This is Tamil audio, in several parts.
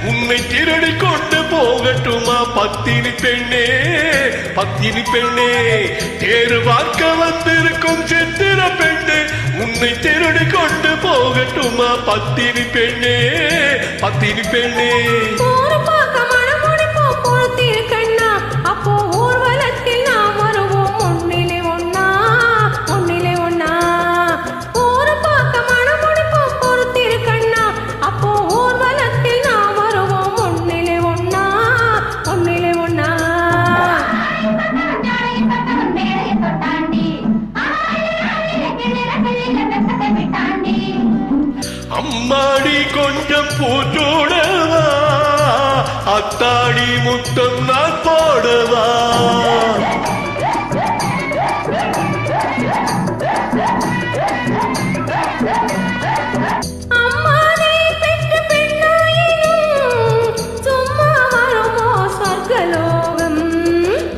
உன்னை திருடி கொண்டு போகட்டுமா பத்தினி பெண்ணே பத்தினி பெண்ணே தேறு பார்க்க வந்திருக்கும் சித்திர பெண்ணே உன்னை திருடி கொண்டு போகட்டுமா பத்தினி பெண்ணே பத்தினி பெண்ணே அம்மாடி கொஞ்சம் பூச்சோடவா அத்தாடி முத்தம் நான் போடவா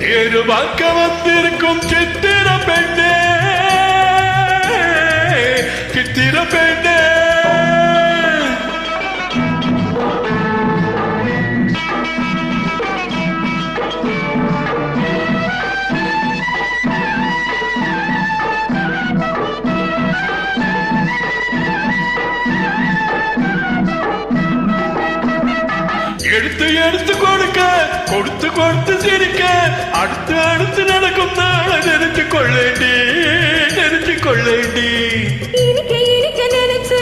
தேறு பார்க்க வந்திருக்கும் சித்திர பெண்ணே சித்திர பெண்ணே எடுத்து எடுத்து கொடுக்க கொடுத்து கொடுத்து சிரிக்க அடுத்து அடுத்து நடக்கும் நாளை நினைச்சு கொள்ளேண்டி நினைச்சு கொள்ளேண்டி இனிக்க இனிக்க நினைச்சு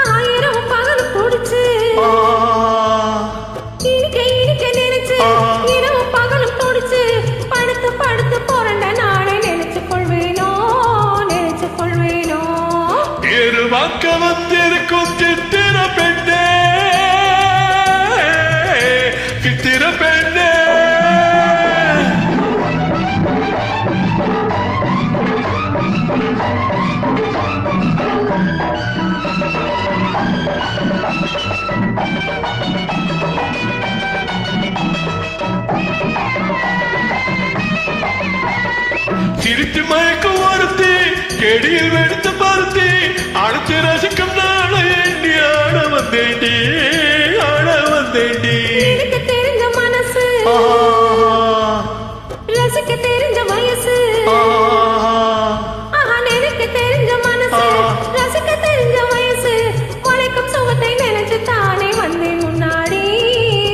ஆயிரம் பகல் குடிச்சு இனிக்க இனிக்க நினைச்சு இரவு பகலும் குடிச்சு படுத்து படுத்து போறண்ட நாளை நினைச்சு கொள்வேனோ நினைச்சு கொள்வேனோ தேறு வாக்க வந்திருக்கும் சித்திர பெண்ணே சித்திர பெண்ணே சிரித்து மயக்கும் ஒருத்தி கெடியில் வெடுத்து பருத்தி அழைத்து ரசிக்கும் நாளை எண்ணி ஆட வந்தேண்டி ஆட வந்தேண்டி எனக்கு தெரிஞ்ச மனசு ரசிக்க தெரிஞ்ச வயசு எனக்கு தெரிஞ்ச மனசு ரசிக்க தெரிஞ்ச வயசு உழைக்கும் சுகத்தை நினைச்சு தானே வந்தேன் முன்னாடி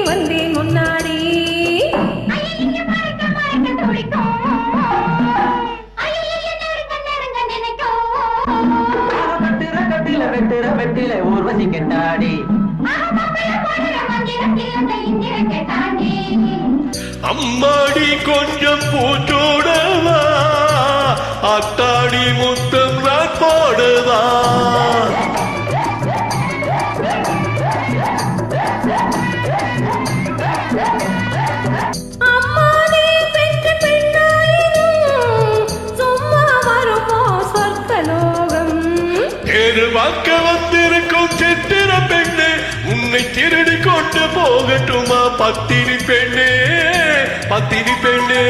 வந்தேன் முன்னாடி வெட்டில ஊர்வசி கெட்டாடி அம்மாடி கொஞ்சம் பூச்சோடவா அத்தாடி முத்தம் நான் போடவா வாக்க வந்திருக்கும் சித்திர பெண்ணே உன்னை திருடி கொண்டு போகட்டுமா பத்தினி பெண்ணே பத்தினி பெண்ணே